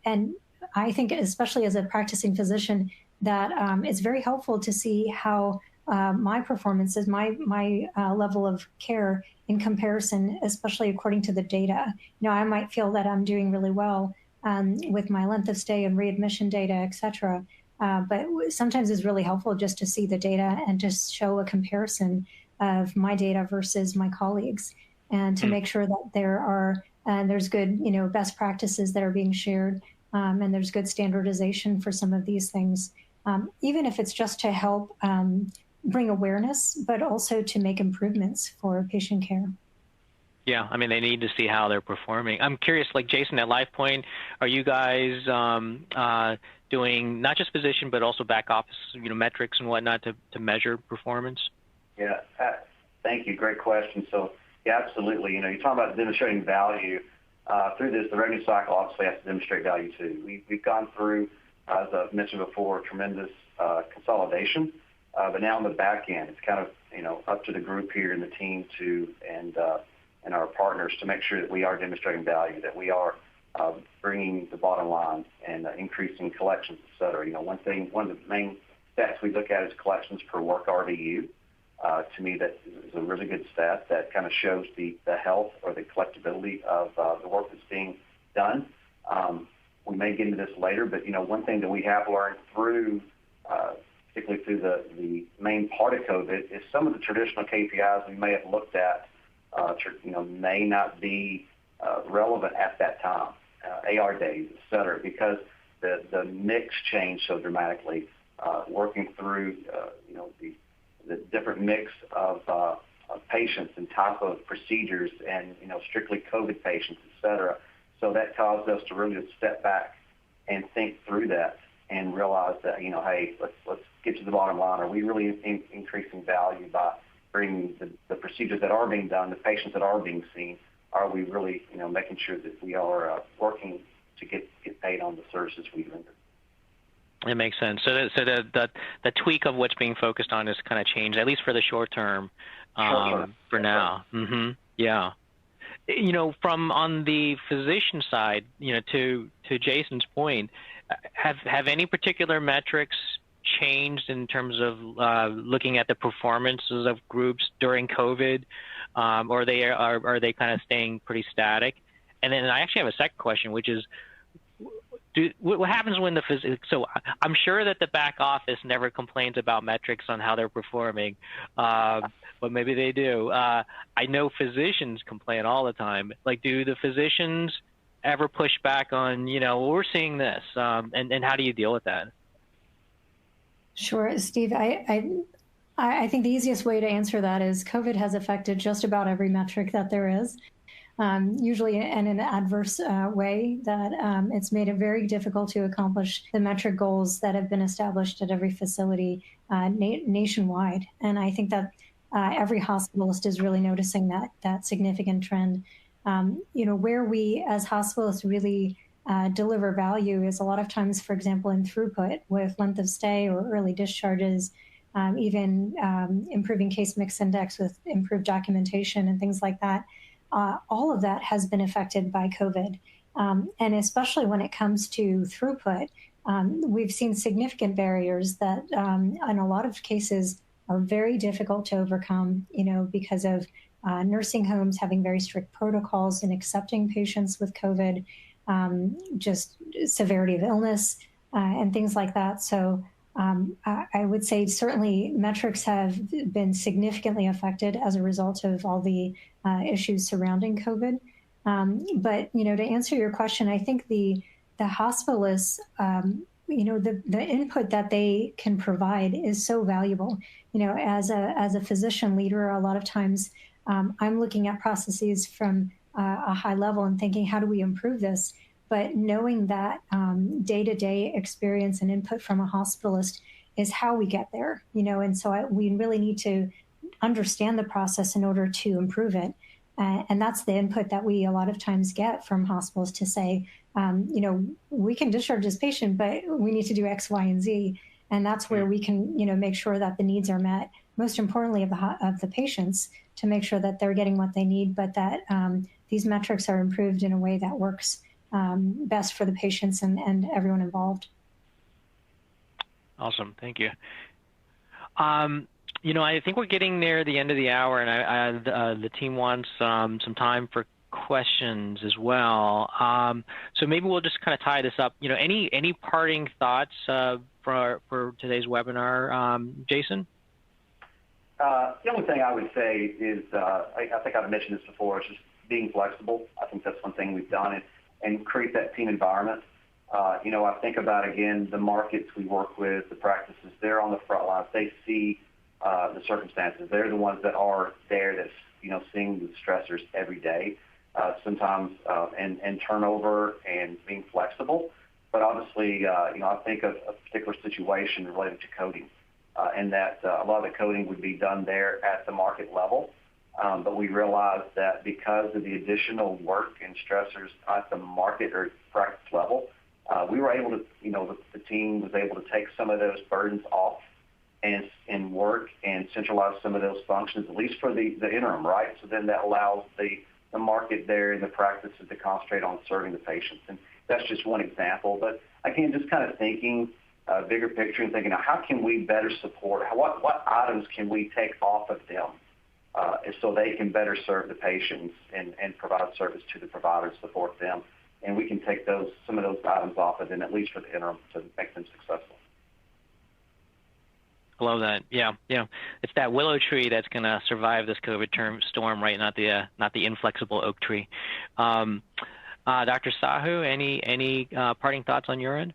I think, especially as a practicing physician, that it's very helpful to see how my performance is, my level of care in comparison, especially according to the data. I might feel that I'm doing really well with my length of stay and readmission data, et cetera. But sometimes it's really helpful just to see the data and just show a comparison of my data versus my colleagues, and to make sure that there's good, best practices that are being shared, and there's good standardization for some of these things, even if it's just to help bring awareness, but also to make improvements for patient care. Yeah, I mean, they need to see how they're performing. I'm curious, like Jason at LifePoint, are you guys doing not just physician, but also back office, metrics and whatnot to measure performance? Yeah, thank you. Great question. So, yeah, absolutely. You're talking about demonstrating value. Through this, the revenue cycle obviously has to demonstrate value too. We've gone through, as I've mentioned before, tremendous consolidation. But now on the back end, it's kind of up to the group here and the team and our partners to make sure that we are demonstrating value, that we are bringing the bottom line and increasing collections, et cetera. One of the main stats we look at is collections per work RVU. To me, that is a really good stat that kind of shows the health or the collectability of the work that's being done. We may get into this later, but one thing that we have learned through particularly through the main part of COVID, is some of the traditional KPIs we may have looked at, may not be relevant at that time, AR days, et cetera, because the mix changed so dramatically. Working through, the different mix of patients and type of procedures, and strictly COVID patients, et cetera. So that caused us to really step back and think through that and realize that, hey, let's get to the bottom line. Are we really increasing value by bringing the procedures that are being done, the patients that are being seen? Are we really, making sure that we are working to get paid on the services we render? It makes sense. So the tweak of what's being focused on is kind of changed, at least for the short term, for now. Mm-hmm. Yeah. From on the physician side, to Jason's point, have any particular metrics changed in terms of looking at the performances of groups during COVID, or are they kind of staying pretty static? And then I actually have a second question, which is, what happens when so I'm sure that the back office never complains about metrics on how they're performing, but maybe they do. I know physicians complain all the time. Like, do the physicians ever push back on, we're seeing this, and how do you deal with that? Sure, Steve. I think the easiest way to answer that is COVID has affected just about every metric that there is, usually in an adverse way that it's made it very difficult to accomplish the metric goals that have been established at every facility nationwide. And I think that every hospitalist is really noticing that significant trend. Where we as hospitalists really deliver value is a lot of times, for example, in throughput with length of stay or early discharges, even improving case mix index with improved documentation and things like that. All of that has been affected by COVID. And especially when it comes to throughput, we've seen significant barriers that in a lot of cases are very difficult to overcome, because of nursing homes having very strict protocols in accepting patients with COVID, just severity of illness and things like that. So I would say certainly metrics have been significantly affected as a result of all the issues surrounding COVID. But, to answer your question, I think the hospitalists, the input that they can provide is so valuable. As a physician leader, a lot of times I'm looking at processes from a high level and thinking, how do we improve this? But knowing that day-to-day experience and input from a hospitalist is how we get there, and so we really need to understand the process in order to improve it. And that's the input that we a lot of times get from hospitals to say, we can discharge this patient, but we need to do X, Y, and Z. And that's where we can, make sure that the needs are met, most importantly of the patients, to make sure that they're getting what they need, but that these metrics are improved in a way that works best for the patients and everyone involved. Awesome. Thank you. I think we're getting near the end of the hour, and the team wants some time for questions as well. So maybe we'll just kind of tie this up. Any parting thoughts for today's webinar, Jason? The only thing I would say is, I think I've mentioned this before, it's just being flexible. I think that's one thing we've done, and create that team environment. I think about, again, the markets we work with, the practices, they're on the front lines. They see the circumstances. They're the ones that are there that's, seeing the stressors every day, sometimes, and turnover and being flexible. But obviously, I think of a particular situation related to coding, and that a lot of the coding would be done there at the market level. But we realized that because of the additional work and stressors at the market or practice level, we were able to, the team was able to take some of those burdens off and work and centralize some of those functions, at least for the interim, right? So then that allows the market there and the practices to concentrate on serving the patients. And that's just one example. But again, just kind of thinking bigger picture and thinking, how can we better support, what items can we take off of them so they can better serve the patients and provide service to the providers, support them. And we can take some of those items off of them, at least for the interim, to make them successful. I love that. Yeah. It's that willow tree that's going to survive this COVID storm, right? Not the inflexible oak tree. Dr. Sahu, any parting thoughts on your end?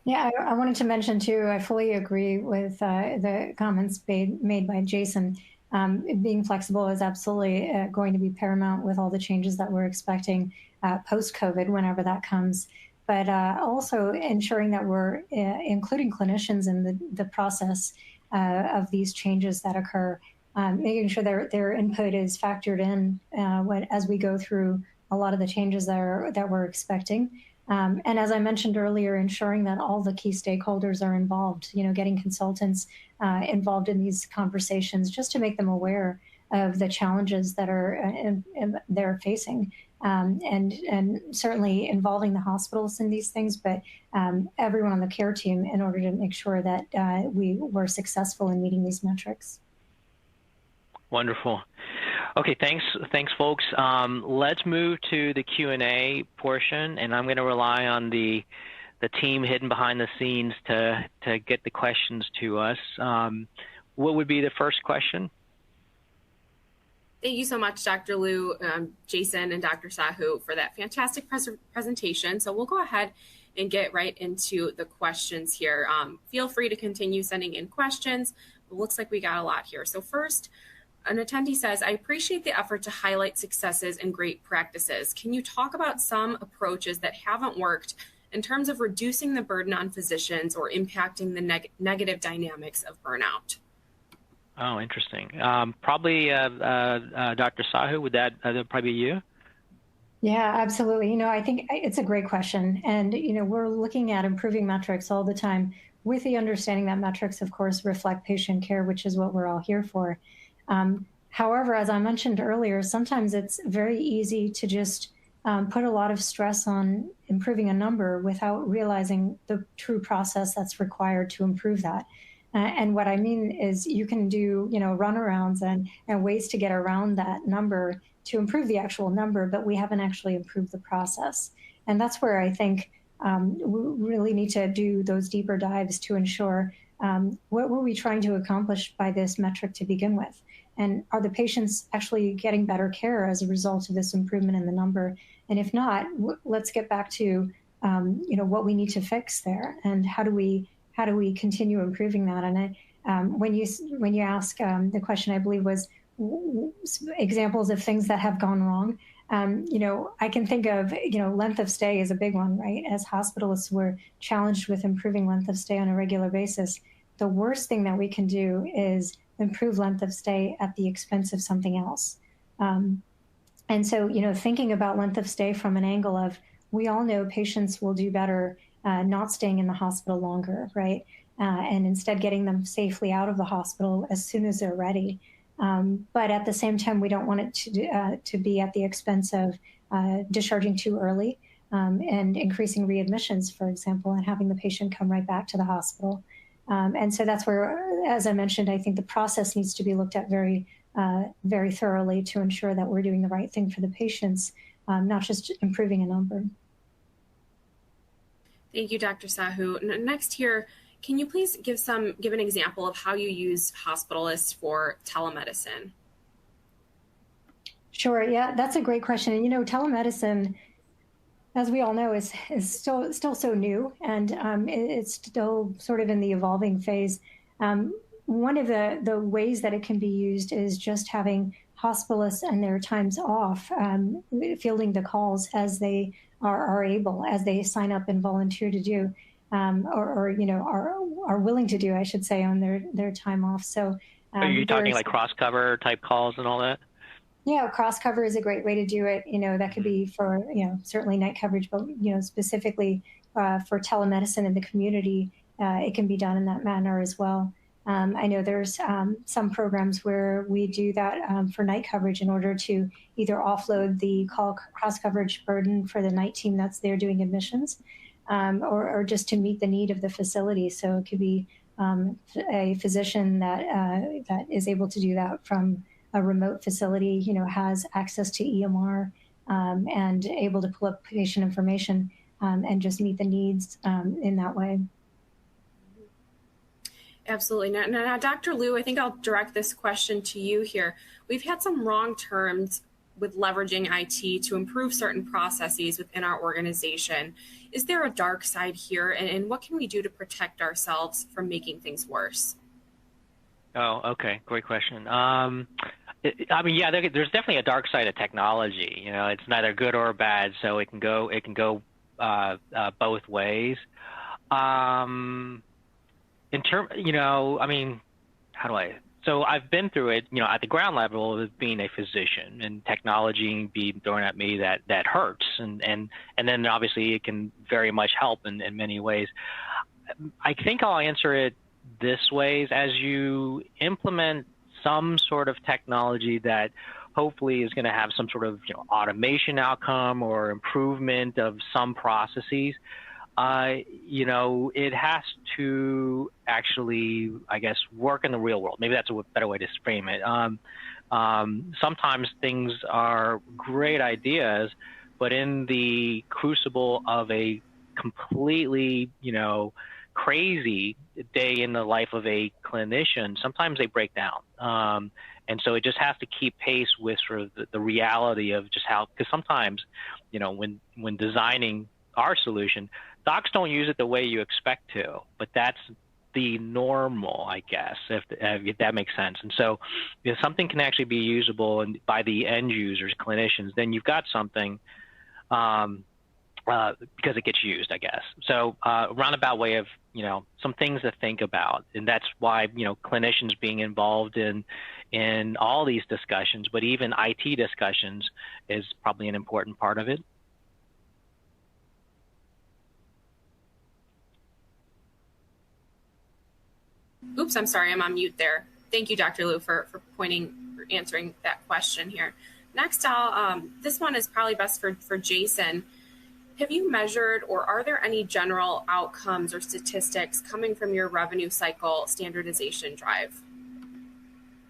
Yeah, I wanted to mention too, I fully agree with the comments made by Jason. Being flexible is absolutely going to be paramount with all the changes that we're expecting post-COVID, whenever that comes. But also ensuring that we're including clinicians in the process of these changes that occur, making sure their input is factored in as we go through a lot of the changes that we're expecting. And as I mentioned earlier, ensuring that all the key stakeholders are involved, getting consultants involved in these conversations just to make them aware of the challenges that they're facing. And certainly involving the hospitals in these things, but everyone on the care team in order to make sure that we were successful in meeting these metrics. Wonderful. Okay, thanks, folks. Let's move to the Q&A portion, and I'm going to rely on the team hidden behind the scenes to get the questions to us. What would be the first question? Thank you so much, Dr. Liu, Jason, and Dr. Sahu for that fantastic presentation. So we'll go ahead and get right into the questions here. Feel free to continue sending in questions. It looks like we got a lot here. So first, an attendee says, I appreciate the effort to highlight successes and great practices. Can you talk about some approaches that haven't worked in terms of reducing the burden on physicians or impacting the negative dynamics of burnout? Oh, interesting. Probably Dr. Sahu, would that probably be you? Yeah, absolutely. I think it's a great question. And, we're looking at improving metrics all the time with the understanding that metrics, of course, reflect patient care, which is what we're all here for. However, as I mentioned earlier, sometimes it's very easy to just put a lot of stress on improving a number without realizing the true process that's required to improve that. And what I mean is you can do, runarounds and ways to get around that number to improve the actual number, but we haven't actually improved the process. And that's where I think we really need to do those deeper dives to ensure what were we trying to accomplish by this metric to begin with? And are the patients actually getting better care as a result of this improvement in the number? And if not, let's get back to what we need to fix there, and how do we continue improving that? And when you ask the question, I believe was examples of things that have gone wrong. I can think of length of stay is a big one, right? As hospitalists, we're challenged with improving length of stay on a regular basis. The worst thing that we can do is improve length of stay at the expense of something else. And so, thinking about length of stay from an angle of, we all know patients will do better not staying in the hospital longer, right? And instead getting them safely out of the hospital as soon as they're ready. But at the same time, we don't want it to be at the expense of discharging too early and increasing readmissions, for example, and having the patient come right back to the hospital. And so that's where, as I mentioned, I think the process needs to be looked at very, very thoroughly to ensure that we're doing the right thing for the patients, not just improving a number. Thank you, Dr. Sahu. Next here, can you please give an example of how you use Hospitalists for telemedicine? Sure. Yeah, that's a great question. And telemedicine, as we all know, is still so new, and it's still sort of in the evolving phase. One of the ways that it can be used is just having hospitalists and their times off, fielding the calls as they are able, as they sign up and volunteer to do, or are willing to do, I should say, on their time off. So are you talking like cross-cover type calls and all that? Yeah, cross-cover is a great way to do it. That could be for, certainly night coverage, but, specifically for telemedicine in the community, it can be done in that manner as well. I know there's some programs where we do that for night coverage in order to either offload the call cross-coverage burden for the night team that's there doing admissions, or just to meet the need of the facility. So it could be a physician that is able to do that from a remote facility, has access to EMR and able to pull up patient information and just meet the needs in that way. Absolutely. Now, Dr. Liu, I think I'll direct this question to you here. We've had some wrong terms with leveraging IT to improve certain processes within our organization. Is there a dark side here, and what can we do to protect ourselves from making things worse? Oh, okay. Great question. Yeah, there's definitely a dark side of technology. It's neither good or bad, so it can go both ways. In term, how do I? So I've been through it, at the ground level of being a physician, and technology being thrown at me that hurts, and then obviously it can very much help in many ways. I think I'll answer it this way: as you implement some sort of technology that hopefully is going to have some sort of automation outcome or improvement of some processes, it has to actually, I guess, work in the real world. Maybe that's a better way to frame it. Sometimes things are great ideas, but in the crucible of a completely, crazy day in the life of a clinician, sometimes they break down. And so it just has to keep pace with sort of the reality of just how, because sometimes, when designing our solution, Docs don't use it the way you expect to, but that's the normal, I guess, if that makes sense. And so if something can actually be usable by the end users, clinicians, then you've got something because it gets used, I guess. So roundabout way of, some things to think about. And that's why, clinicians being involved in all these discussions, but even IT discussions is probably an important part of it. Oops, I'm sorry, I'm on mute there. Thank you, Dr. Liu, for answering that question here. Next, this one is probably best for Jason. Have you measured, or are there any general outcomes or statistics coming from your revenue cycle standardization drive?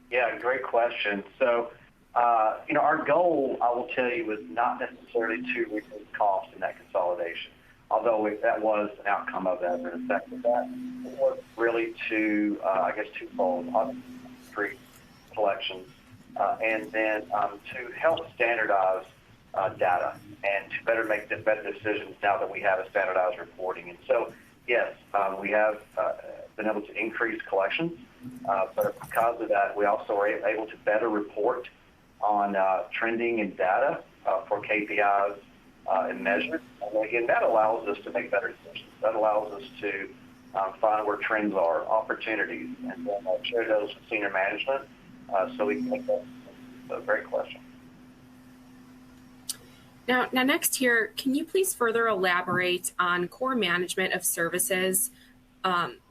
Yeah, great question. So, our goal, I will tell you, was not necessarily to reduce cost in that consolidation, although that was an outcome of that, an effect of that. It was really to, twofold: increase collections, and then to help standardize data and to better make better decisions now that we have a standardized reporting. And so, yes, we have been able to increase collections, but because of that, we also were able to better report on trending and data for KPIs and measures. And again, that allows us to make better decisions. That allows us to find where trends are, opportunities, and then share those with senior management so we can make that a great question. Now next here, can you please further elaborate on core management of services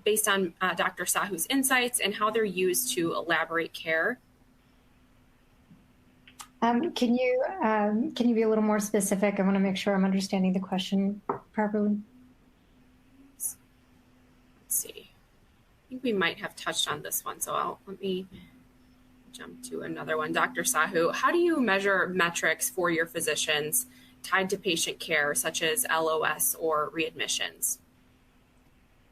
based on Dr. Sahu's insights and how they're used to elaborate care? Can you be a little more specific? I want to make sure I'm understanding the question properly. Let's see. I think we might have touched on this one, so let me jump to another one. Dr. Sahu, how do you measure metrics for your physicians tied to patient care, such as LOS or readmissions?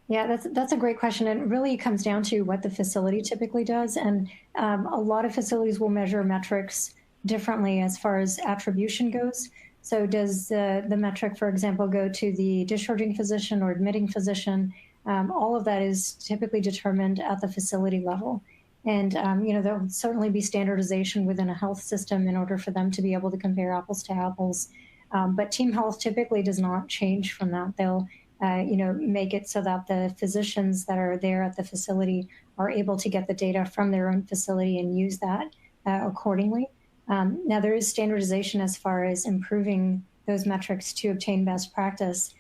Yeah, that's a great question. And it really comes down to what the facility typically does. And a lot of facilities will measure metrics differently as far as attribution goes. So does the metric, for example, go to the discharging physician or admitting physician? All of that is typically determined at the facility level. And, there will certainly be standardization within a health system in order for them to be able to compare apples to apples. But team health typically does not change from that. They'll, make it so that the physicians that are there at the facility are able to get the data from their own facility and use that accordingly. Now, there is standardization as far as improving those metrics to obtain best practice,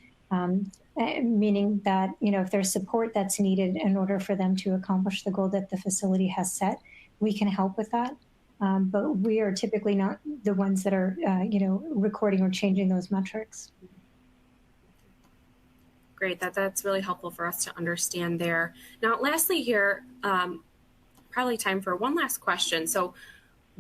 meaning that, if there's support that's needed in order for them to accomplish the goal that the facility has set, we can help with that. But we are typically not the ones that are, recording or changing those metrics. Great, that's really helpful for us to understand there. Now, lastly here, probably time for one last question. So,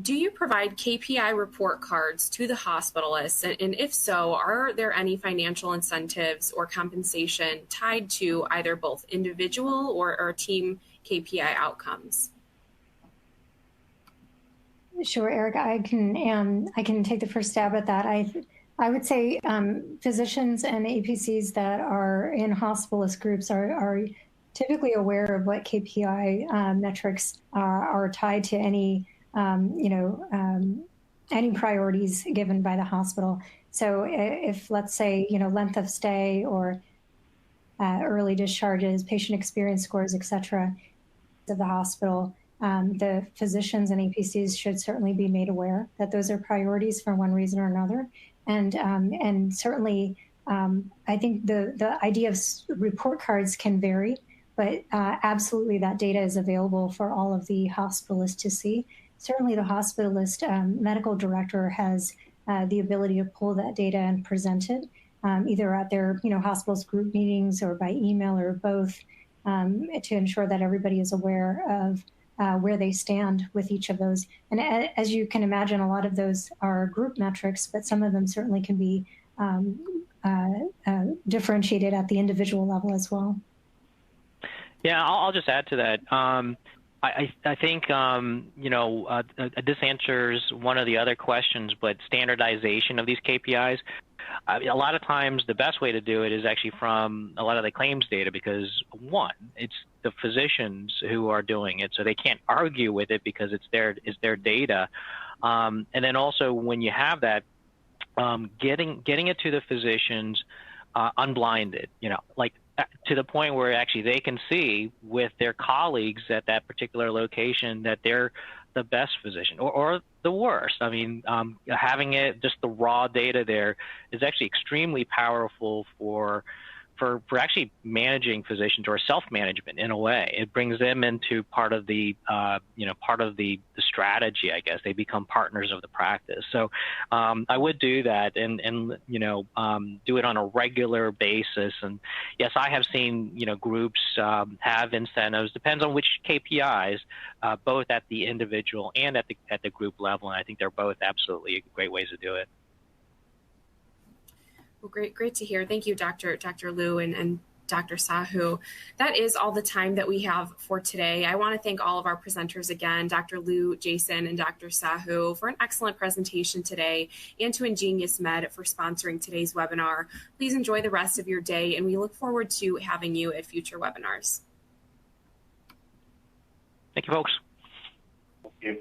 do you provide KPI report cards to the hospitalists? And if so, are there any financial incentives or compensation tied to either both individual or team KPI outcomes? Sure, Eric, I can take the first stab at that. I would say physicians and APCs that are in hospitalist groups are typically aware of what KPI metrics are tied to any priorities given by the hospital. So if, let's say, length of stay or early discharges, patient experience scores, et cetera, of the hospital, the physicians and APCs should certainly be made aware that those are priorities for one reason or another. And certainly, I think the idea of report cards can vary, but absolutely that data is available for all of the hospitalists to see. Certainly the hospitalist medical director has the ability to pull that data and present it either at their hospital's group meetings or by email or both to ensure that everybody is aware of where they stand with each of those. And as you can imagine, a lot of those are group metrics, but some of them certainly can be differentiated at the individual level as well. Yeah, I'll just add to that. I think, this answers one of the other questions, but standardization of these KPIs. A lot of times the best way to do it is actually from a lot of the claims data, because one, it's the physicians who are doing it, so they can't argue with it because it's their data. And then also when you have that, getting it to the physicians unblinded, like to the point where actually they can see with their colleagues at that particular location that they're the best physician or the worst. I mean, having it, just the raw data there is actually extremely powerful for actually managing physicians, or self-management in a way. It brings them into part of the part of the strategy, I guess. They become partners of the practice. So I would do that and do it on a regular basis. And yes, I have seen groups have incentives, depends on which KPIs, both at the individual and at the group level. And I think they're both absolutely great ways to do it. Well, great to hear. Thank you, Dr. Liu and Dr. Sahu. That is all the time that we have for today. I want to thank all of our presenters again, Dr. Liu, Jason, and Dr. Sahu, for an excellent presentation today, and to Ingenious Med for sponsoring today's webinar. Please enjoy the rest of your day, and we look forward to having you at future webinars. Thank you, folks. Thank you.